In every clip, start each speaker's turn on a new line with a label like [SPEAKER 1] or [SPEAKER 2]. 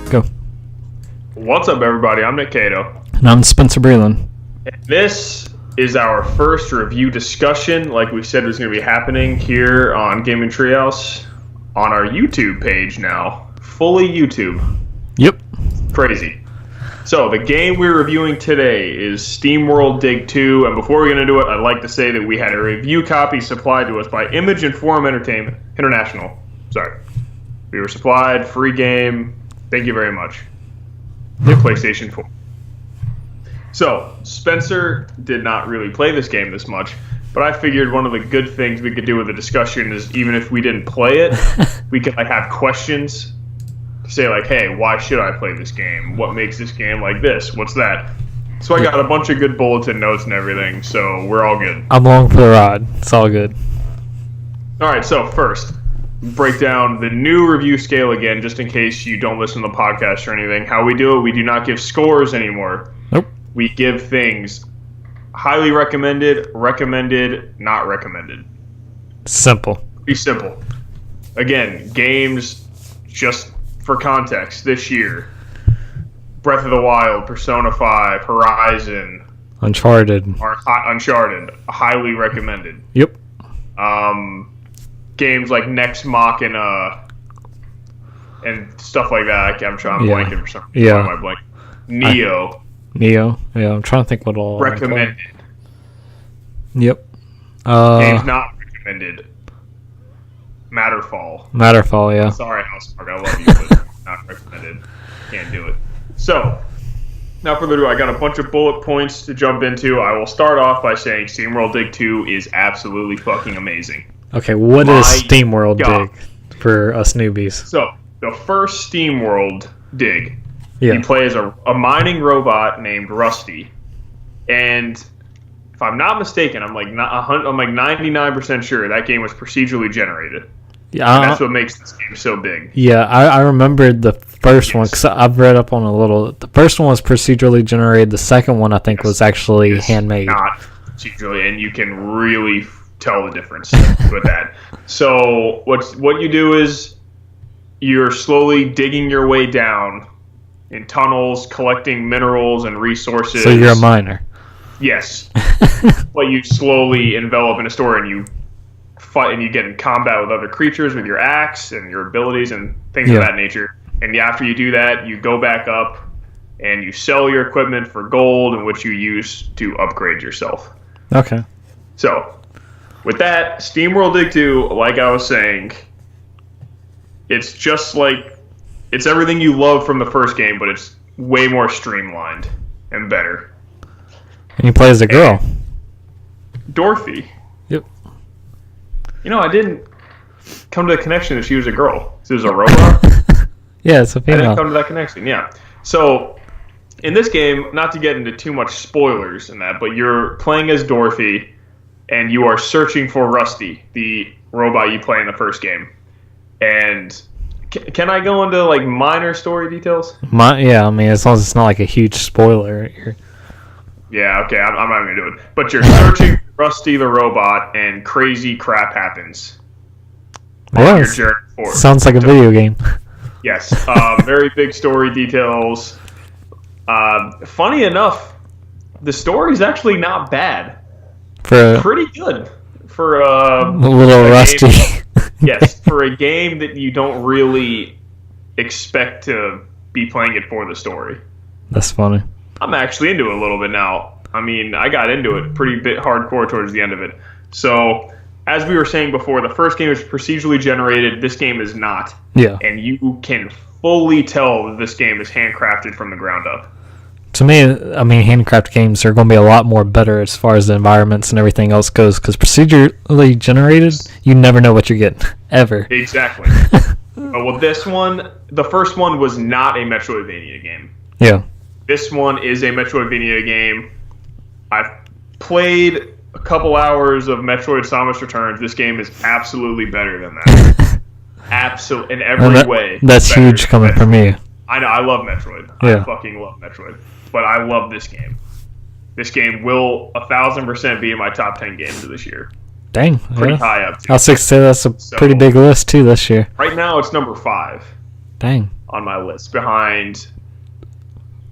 [SPEAKER 1] Go.
[SPEAKER 2] What's up, everybody? I'm Nick Cato.
[SPEAKER 1] And I'm Spencer Breland.
[SPEAKER 2] And this is our first review discussion, like we said was going to be happening here on Gaming Treehouse on our YouTube page now. Fully YouTube.
[SPEAKER 1] Yep.
[SPEAKER 2] Crazy. So, the game we're reviewing today is Steamworld Dig 2, and before we get into it, I'd like to say that we had a review copy supplied to us by Image and Forum Entertainment International. Sorry. We were supplied, free game. Thank you very much. The PlayStation 4. So, Spencer did not really play this game this much, but I figured one of the good things we could do with the discussion is even if we didn't play it, we could have questions to say hey, why should I play this game? What makes this game like this? What's that? So I got a bunch of good bulletin notes and everything, so we're all good.
[SPEAKER 1] I'm along for the ride. It's all good.
[SPEAKER 2] Alright, so first, break down the new review scale again, just in case you don't listen to the podcast or anything. How we do it, we do not give scores anymore.
[SPEAKER 1] Nope.
[SPEAKER 2] We give things highly recommended, not recommended.
[SPEAKER 1] Simple.
[SPEAKER 2] Be simple. Again, games, just for context, this year. Breath of the Wild, Persona 5, Horizon.
[SPEAKER 1] Uncharted.
[SPEAKER 2] Uncharted. Highly recommended.
[SPEAKER 1] Yep.
[SPEAKER 2] Games like Nex Machina and stuff like that. I'm blanking for some reason.
[SPEAKER 1] Yeah.
[SPEAKER 2] Why am I blanking?
[SPEAKER 1] Neo. Yeah, I'm trying to think what all.
[SPEAKER 2] Recommended.
[SPEAKER 1] Yep.
[SPEAKER 2] Games not recommended. Matterfall,
[SPEAKER 1] yeah.
[SPEAKER 2] Sorry, Housemark, I love you, but not recommended. Can't do it. So, now further ado, I got a bunch of bullet points to jump into. I will start off by saying Steamworld Dig 2 is absolutely fucking amazing.
[SPEAKER 1] Okay, what is Steamworld Dig for us newbies?
[SPEAKER 2] So, the first Steamworld Dig,
[SPEAKER 1] yeah.
[SPEAKER 2] you play as a mining robot named Rusty, and if I'm not mistaken, I'm like 99% sure that game was procedurally generated.
[SPEAKER 1] Yeah,
[SPEAKER 2] and that's what makes this game so big.
[SPEAKER 1] Yeah, I remembered the first one because I've read up on a little. The first one was procedurally generated. The second one, I think, was actually handmade.
[SPEAKER 2] Not procedurally, and you can really tell the difference with that. So what you do is you're slowly digging your way down in tunnels, collecting minerals and resources.
[SPEAKER 1] So you're a miner.
[SPEAKER 2] Yes. But you slowly envelop in a story and you fight and you get in combat with other creatures with your axe and your abilities and things of that nature. And after you do that, you go back up and you sell your equipment for gold, in which you use to upgrade yourself.
[SPEAKER 1] Okay.
[SPEAKER 2] So, with that, Steamworld Dig 2, like I was saying, it's just it's everything you love from the first game, but it's way more streamlined and better.
[SPEAKER 1] And you play as a girl.
[SPEAKER 2] Dorothy.
[SPEAKER 1] Yep.
[SPEAKER 2] I didn't come to the connection that she was a girl. She was a robot.
[SPEAKER 1] Yeah, it's a female.
[SPEAKER 2] I didn't come to that connection, yeah. So, in this game, not to get into too much spoilers in that, but you're playing as Dorothy, and you are searching for Rusty, the robot you play in the first game. And can I go into, minor story details?
[SPEAKER 1] Yeah, I mean, as long as it's not, a huge spoiler.
[SPEAKER 2] Yeah, okay, I'm not going to do it. But you're searching for Rusty the robot, and crazy crap happens.
[SPEAKER 1] Well,
[SPEAKER 2] your journey forward.
[SPEAKER 1] Sounds like a video game.
[SPEAKER 2] Yes, very big story details. Funny enough, the story's actually not bad. Pretty good for
[SPEAKER 1] a little rusty.
[SPEAKER 2] Yes, for a game that you don't really expect to be playing it for the story.
[SPEAKER 1] That's funny.
[SPEAKER 2] I'm actually into it a little bit now. I mean, I got into it pretty bit hardcore towards the end of it. So, as we were saying before, the first game is procedurally generated. This game is not.
[SPEAKER 1] Yeah.
[SPEAKER 2] And you can fully tell that this game is handcrafted from the ground up.
[SPEAKER 1] To me, I mean, handcrafted games are going to be a lot more better as far as the environments and everything else goes, because procedurally generated, you never know what you're getting, ever.
[SPEAKER 2] Exactly. Well, this one, the first one was not a Metroidvania game.
[SPEAKER 1] Yeah.
[SPEAKER 2] This one is a Metroidvania game. I've played a couple hours of Metroid Samus Returns. This game is absolutely better than that. Absolutely, in every way.
[SPEAKER 1] That's
[SPEAKER 2] better.
[SPEAKER 1] huge coming from me.
[SPEAKER 2] I know, I love Metroid.
[SPEAKER 1] Yeah.
[SPEAKER 2] I fucking love Metroid. But I love this game. This game will 1,000% be in my top 10 games of this year.
[SPEAKER 1] Dang.
[SPEAKER 2] pretty high up.
[SPEAKER 1] I was going to say that's a pretty big list, too, this year.
[SPEAKER 2] Right now, it's number 5.
[SPEAKER 1] Dang.
[SPEAKER 2] On my list, behind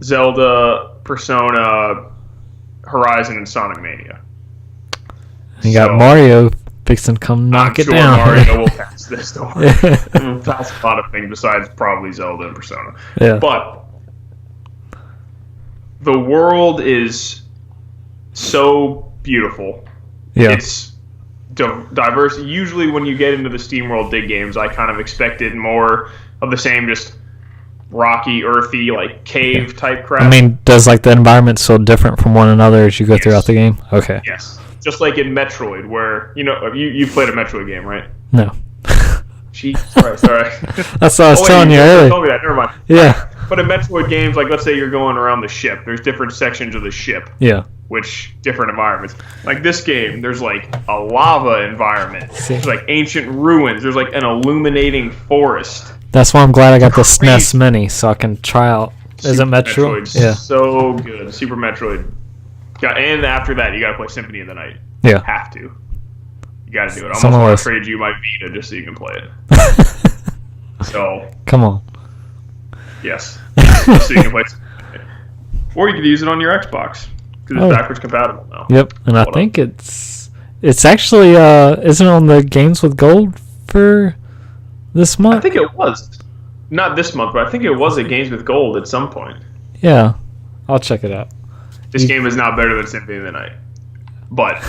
[SPEAKER 2] Zelda, Persona, Horizon, and Sonic Mania.
[SPEAKER 1] You got Mario fixing to come knock it down.
[SPEAKER 2] Mario will pass this door. We'll pass a lot of things besides probably Zelda and Persona.
[SPEAKER 1] Yeah.
[SPEAKER 2] But the world is so beautiful.
[SPEAKER 1] Yeah.
[SPEAKER 2] It's diverse. Usually when you get into the Steamworld Dig games, I kind of expected more of the same, just rocky, earthy, like cave type crap.
[SPEAKER 1] I mean, does like the environment so different from one another as you go throughout the game? Okay.
[SPEAKER 2] Yes. Just like in Metroid, where, you played a Metroid game, right?
[SPEAKER 1] No.
[SPEAKER 2] Jesus Christ, all right.
[SPEAKER 1] That's what I was telling you earlier.
[SPEAKER 2] You told me that, never mind.
[SPEAKER 1] Yeah.
[SPEAKER 2] But in Metroid games, like let's say you're going around the ship, there's different sections of the ship.
[SPEAKER 1] Yeah.
[SPEAKER 2] Which, different environments. Like this game, there's like a lava environment. There's like ancient ruins. There's like an illuminating forest.
[SPEAKER 1] That's why I'm glad I got the SNES Mini, so I can try out. Is it Metroid?
[SPEAKER 2] Metroid's so good. Super Metroid. And after that, you gotta play Symphony of the Night.
[SPEAKER 1] Yeah.
[SPEAKER 2] Have to. You gotta do it. I'm almost gonna trade you my Vita just so you can play it. So.
[SPEAKER 1] Come on.
[SPEAKER 2] Yes. Just so you can play it. Or you could use it on your Xbox. Because it's backwards compatible now.
[SPEAKER 1] Yep. And I think it's actually, isn't it on the Games with Gold for this month?
[SPEAKER 2] I think it was. Not this month, but I think it was at Games with Gold at some point.
[SPEAKER 1] Yeah. I'll check it out.
[SPEAKER 2] This game is not better than Symphony of the Night. But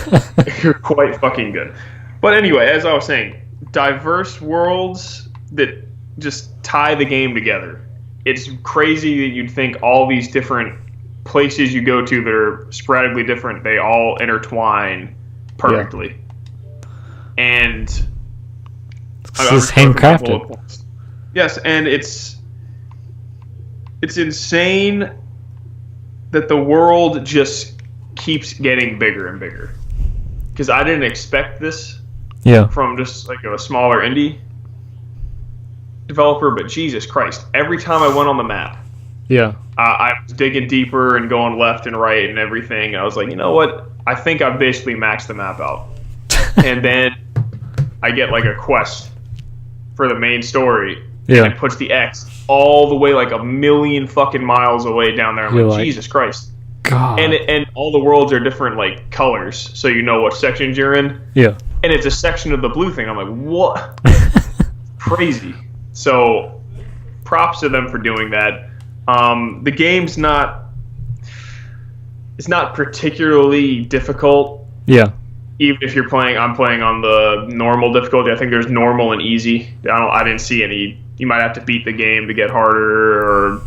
[SPEAKER 2] you're quite fucking good. But anyway, as I was saying, diverse worlds that just tie the game together. It's crazy that you'd think all these different places you go to that are sporadically different, they all intertwine perfectly. Yeah. And
[SPEAKER 1] it's just handcrafted.
[SPEAKER 2] Yes, and it's insane that the world just keeps getting bigger and bigger. Because I didn't expect this from just like a smaller indie developer, but Jesus Christ, every time I went on the map, I was digging deeper and going left and right and everything. I was like, you know what? I think I've basically maxed the map out. And then I get like a quest for the main story, and it puts the X all the way like a million fucking miles away down there. I'm like, Jesus Christ.
[SPEAKER 1] God.
[SPEAKER 2] And all the worlds are different like colors, so you know what sections you're in.
[SPEAKER 1] Yeah. And
[SPEAKER 2] it's a section of the blue thing. I'm like, what? Crazy. So props to them for doing that. The game's not particularly difficult.
[SPEAKER 1] Yeah.
[SPEAKER 2] Even if I'm playing on the normal difficulty. I think there's normal and easy. I didn't see any. You might have to beat the game to get harder, or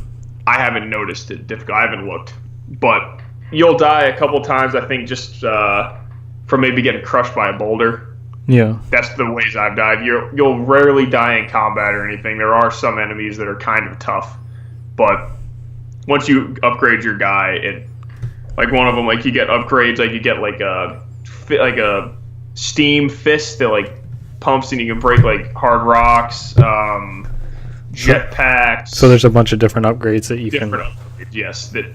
[SPEAKER 2] I haven't noticed it difficult. I haven't looked, but you'll die a couple times. I think just from maybe getting crushed by a boulder.
[SPEAKER 1] Yeah,
[SPEAKER 2] that's the ways I've died. You'll rarely die in combat or anything. There are some enemies that are kind of tough, but once you upgrade your guy, like one of them, like you get upgrades, like you get like a steam fist that like pumps and you can break like hard rocks, jetpacks.
[SPEAKER 1] So there's a bunch of different upgrades that you can.
[SPEAKER 2] Upgrades, yes. That.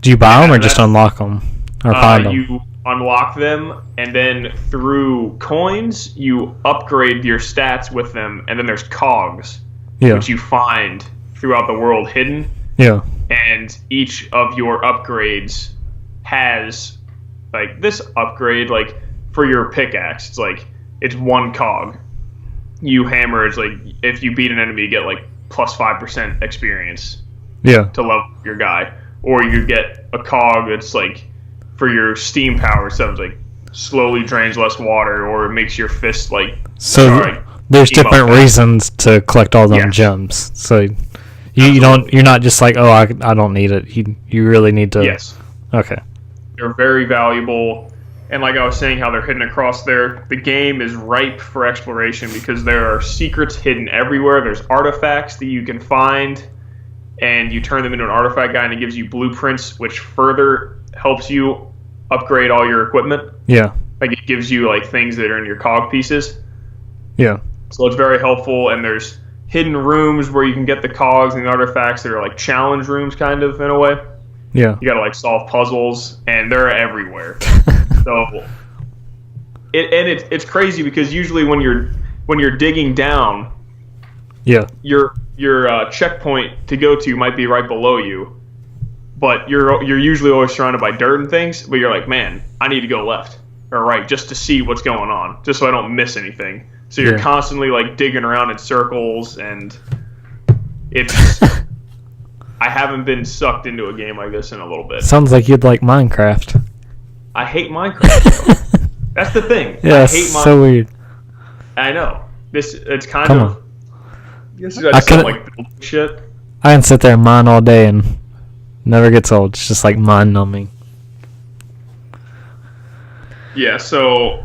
[SPEAKER 1] Do you buy them or just unlock them or find them?
[SPEAKER 2] You unlock them, and then through coins you upgrade your stats with them, and then there's cogs, which you find throughout the world hidden. Yeah. And each of your upgrades has like this upgrade, like for your pickaxe, it's one cog. You hammer, it's like if you beat an enemy, you get like plus 5% experience. Yeah. To level your guy, or you get a cog that's like for your steam power stuff. It's like slowly drains less water, or it makes your fist like.
[SPEAKER 1] So there's different reasons to collect all them gems. So you're not just like, oh, I don't need it. You really need to.
[SPEAKER 2] Yes.
[SPEAKER 1] Okay.
[SPEAKER 2] They're very valuable. And like I was saying, how they're hidden across there, the game is ripe for exploration because there are secrets hidden everywhere. There's artifacts that you can find, and you turn them into an artifact guy, and it gives you blueprints, which further helps you upgrade all your equipment. Yeah. Like it gives you like things that are in your cog pieces. Yeah. So it's very helpful, and there's hidden rooms where you can get the cogs and the artifacts that are like challenge rooms kind of in a way. Yeah. You gotta like solve puzzles, and they're everywhere. So It's crazy because usually when you're digging down,
[SPEAKER 1] Yeah.
[SPEAKER 2] your checkpoint to go to might be right below you, but you're usually always surrounded by dirt and things. But you're like, man, I need to go left or right just to see what's going on, just so I don't miss anything. So you're constantly like digging around in circles, and it's. I haven't been sucked into a game like this in a little bit.
[SPEAKER 1] Sounds like you'd like Minecraft.
[SPEAKER 2] I hate Minecraft. That's the thing.
[SPEAKER 1] Yeah,
[SPEAKER 2] I hate
[SPEAKER 1] it's so weird.
[SPEAKER 2] I know. It's kind
[SPEAKER 1] Come
[SPEAKER 2] of.
[SPEAKER 1] on.
[SPEAKER 2] This is just like building shit.
[SPEAKER 1] I can sit there and mine all day and never gets old. It's just like mind numbing.
[SPEAKER 2] Yeah, so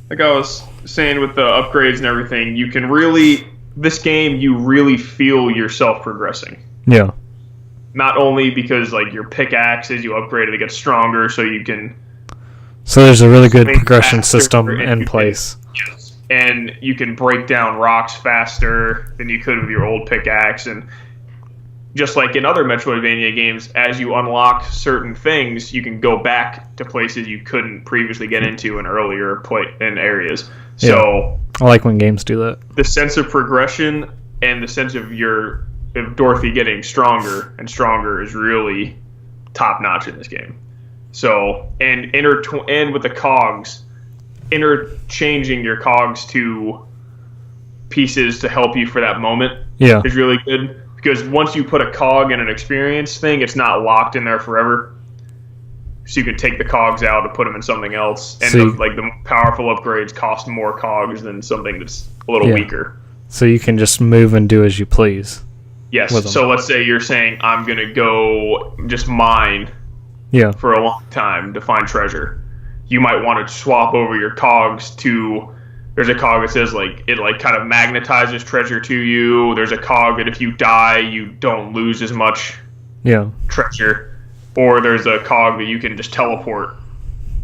[SPEAKER 2] like I was saying with the upgrades and everything, you can really this game you really feel yourself progressing.
[SPEAKER 1] Yeah.
[SPEAKER 2] Not only because like your pickaxe as you upgrade it, it gets stronger, so you can.
[SPEAKER 1] So there's a really good progression system in place.
[SPEAKER 2] Yes, and you can break down rocks faster than you could with your old pickaxe, and just like in other Metroidvania games, as you unlock certain things, you can go back to places you couldn't previously get into in earlier in areas. So
[SPEAKER 1] I like when games do that.
[SPEAKER 2] The sense of progression and the sense of Dorothy getting stronger and stronger is really top notch in this game. So and with the cogs, interchanging your cogs to pieces to help you for that moment is really good. Because once you put a cog in an experience thing, it's not locked in there forever. So you can take the cogs out and put them in something else. And the more powerful upgrades cost more cogs than something that's a little weaker.
[SPEAKER 1] So you can just move and do as you please.
[SPEAKER 2] Yes. So let's say you're saying, I'm going to go just mine for a long time to find treasure. You might want to swap over your cogs to... There's a cog that says it kind of magnetizes treasure to you. There's a cog that if you die, you don't lose as much treasure. Or there's a cog that you can just teleport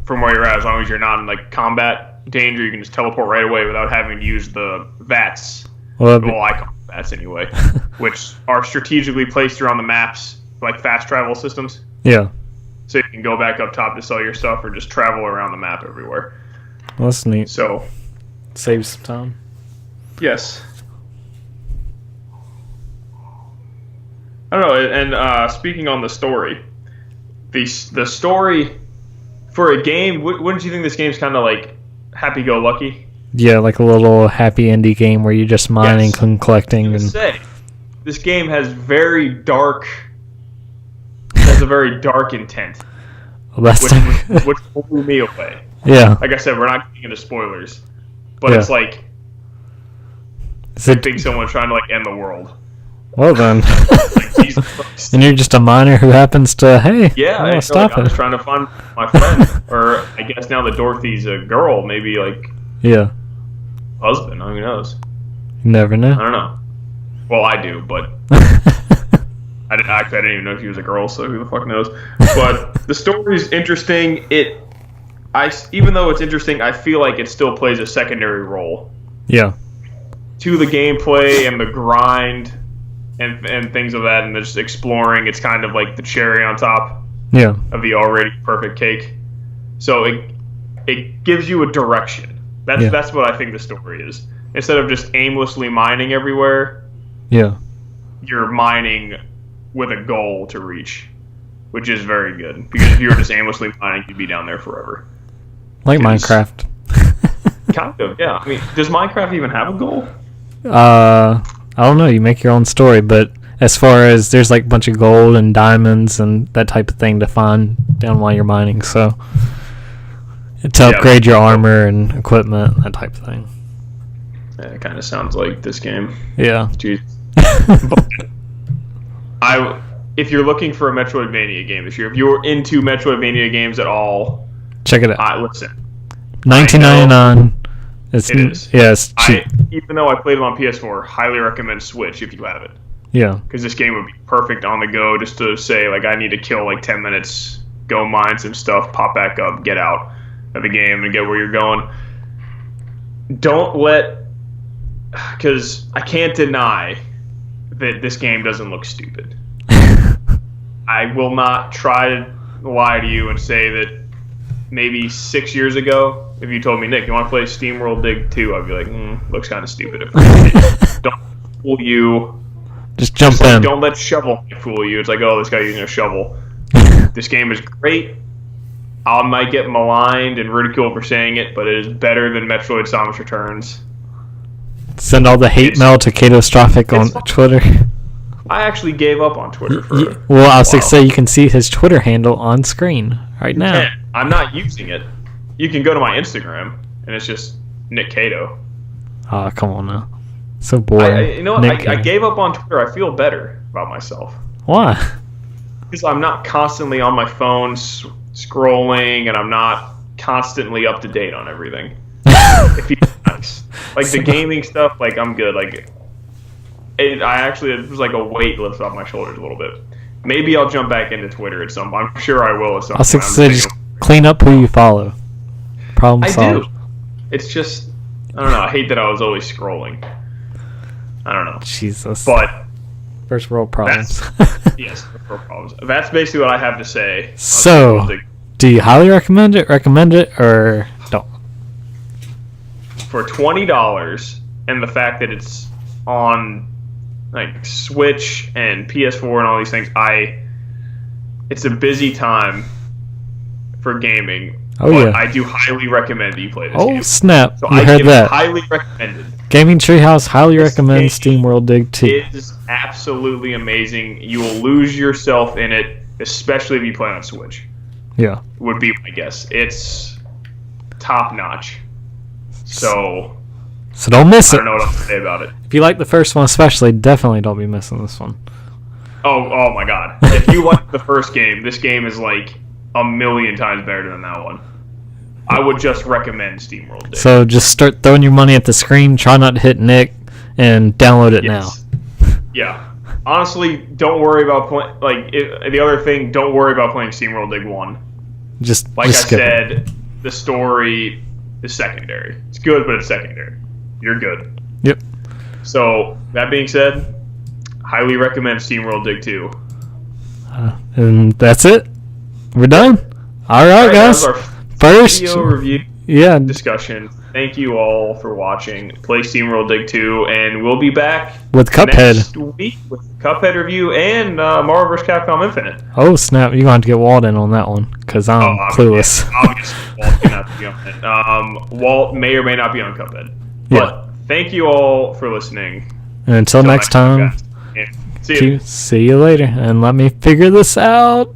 [SPEAKER 2] from where you're at as long as you're not in combat danger. You can just teleport right away without having to use the VATs. Well, I call them VATs anyway, which are strategically placed around the maps, like fast travel systems.
[SPEAKER 1] Yeah.
[SPEAKER 2] So you can go back up top to sell your stuff or just travel around the map everywhere.
[SPEAKER 1] Well, that's neat.
[SPEAKER 2] So...
[SPEAKER 1] Saves some time.
[SPEAKER 2] Yes. I don't know. And speaking on the story, the story for a game, wouldn't you think this game's kind of like happy-go-lucky?
[SPEAKER 1] Yeah, like a little happy indie game where you're just mining and collecting.
[SPEAKER 2] This game has a very dark intent.
[SPEAKER 1] Well,
[SPEAKER 2] which blew me away.
[SPEAKER 1] Yeah.
[SPEAKER 2] Like I said, we're not getting into spoilers. But it's like I think someone's trying to end the world.
[SPEAKER 1] Well then,
[SPEAKER 2] Jesus Christ.
[SPEAKER 1] And you're just a miner who happens to I was
[SPEAKER 2] trying to find my friend, or I guess now that Dorothy's a girl, maybe husband. Who knows?
[SPEAKER 1] You never know.
[SPEAKER 2] I don't know. Well, I do, but I didn't even know if she was a girl, so who the fuck knows? But the story's interesting. Even though it's interesting, I feel like it still plays a secondary role.
[SPEAKER 1] Yeah.
[SPEAKER 2] To the gameplay and the grind and things of that, and just exploring, it's kind of like the cherry on top of the already perfect cake. So it gives you a direction. That's what I think the story is. Instead of just aimlessly mining everywhere, you're mining with a goal to reach, which is very good. Because if you were just aimlessly mining, you'd be down there forever.
[SPEAKER 1] Like Minecraft.
[SPEAKER 2] Kind of, yeah. I mean, does Minecraft even have a goal?
[SPEAKER 1] I don't know. You make your own story, but as far as there's a bunch of gold and diamonds and that type of thing to find down while you're mining, so to upgrade your armor and equipment, that type of thing.
[SPEAKER 2] Yeah, it kind of sounds like this game.
[SPEAKER 1] Yeah.
[SPEAKER 2] Jeez. If you're looking for a Metroidvania game this year, if you're into Metroidvania games at all,
[SPEAKER 1] check it out.
[SPEAKER 2] Listen,
[SPEAKER 1] $19.99.
[SPEAKER 2] It is.
[SPEAKER 1] Yeah, it's cheap.
[SPEAKER 2] Even though I played it on PS4, highly recommend Switch if you have it.
[SPEAKER 1] Yeah.
[SPEAKER 2] Because this game would be perfect on the go, just to say, I need to kill 10 minutes, go mine some stuff, pop back up, get out of the game, and get where you're going. Because I can't deny that this game doesn't look stupid. I will not try to lie to you and say that maybe 6 years ago, if you told me, Nick, you want to play Steamworld Dig 2, I'd be like, looks kind of stupid. Don't fool you.
[SPEAKER 1] Just jump in.
[SPEAKER 2] Don't let Shovel fool you. It's like, oh, this guy using a shovel. This game is great. I might get maligned and ridiculed for saying it, but it is better than Metroid Samus Returns.
[SPEAKER 1] Send all the hate mail to Catastrophic on Twitter.
[SPEAKER 2] I actually gave up on Twitter for
[SPEAKER 1] well, I was going to say, you can see his Twitter handle on screen right now.
[SPEAKER 2] I'm not using it. You can go to my Instagram, and it's just Nick Cato.
[SPEAKER 1] Oh, come on now. So boring.
[SPEAKER 2] I gave up on Twitter. I feel better about myself.
[SPEAKER 1] Why?
[SPEAKER 2] Because I'm not constantly on my phone scrolling, and I'm not constantly up to date on everything. It feels nice. Like the gaming stuff, like I'm good. Like it was like a weight lifted off my shoulders a little bit. Maybe I'll jump back into Twitter at some. I'm sure I will at some point.
[SPEAKER 1] I was say just clean up who you follow. Problem solved.
[SPEAKER 2] I do. It's just I don't know. I hate that I was always scrolling. I don't know.
[SPEAKER 1] Jesus.
[SPEAKER 2] But
[SPEAKER 1] first world problems.
[SPEAKER 2] Yes, first world problems. That's basically what I have to say.
[SPEAKER 1] So, do you highly recommend it, or don't?
[SPEAKER 2] For $20 and the fact that it's on like Switch and PS4 and all these things, it's a busy time for gaming.
[SPEAKER 1] Oh yeah,
[SPEAKER 2] I do highly recommend that you play this game.
[SPEAKER 1] Oh snap!
[SPEAKER 2] So
[SPEAKER 1] you heard that?
[SPEAKER 2] Highly recommended.
[SPEAKER 1] Gaming Treehouse highly recommends Steamworld Dig 2.
[SPEAKER 2] It is absolutely amazing. You will lose yourself in it, especially if you play on Switch.
[SPEAKER 1] Yeah,
[SPEAKER 2] would be my guess. It's top notch. So
[SPEAKER 1] don't miss it.
[SPEAKER 2] I don't know what else to say about it.
[SPEAKER 1] If you like the first one especially, definitely don't be missing this one.
[SPEAKER 2] Oh my god. If you like the first game, this game is like a million times better than that one. I would just recommend Steamworld Dig.
[SPEAKER 1] So just start throwing your money at the screen, try not to hit Nick, and download it now.
[SPEAKER 2] Yeah. Honestly, don't worry about playing. The other thing, don't worry about playing Steamworld Dig 1.
[SPEAKER 1] Just
[SPEAKER 2] I
[SPEAKER 1] skip
[SPEAKER 2] said,
[SPEAKER 1] it.
[SPEAKER 2] The story is secondary. It's good, but it's secondary. You're good.
[SPEAKER 1] Yep.
[SPEAKER 2] So, that being said, highly recommend Steamworld Dig 2.
[SPEAKER 1] And that's it. We're done. All right, guys.
[SPEAKER 2] That was our
[SPEAKER 1] first
[SPEAKER 2] video review discussion. Thank you all for watching. Play Steamworld Dig 2, and we'll be back
[SPEAKER 1] with Cuphead
[SPEAKER 2] next week with Cuphead review and Marvel vs. Capcom Infinite.
[SPEAKER 1] Oh snap! You're going to have to get Walt in on that one because I'm clueless.
[SPEAKER 2] Obviously, Walt cannot be on it. Walt may or may not be on Cuphead. But thank you all for listening.
[SPEAKER 1] And until next time,
[SPEAKER 2] see you.
[SPEAKER 1] See you later, and let me figure this out.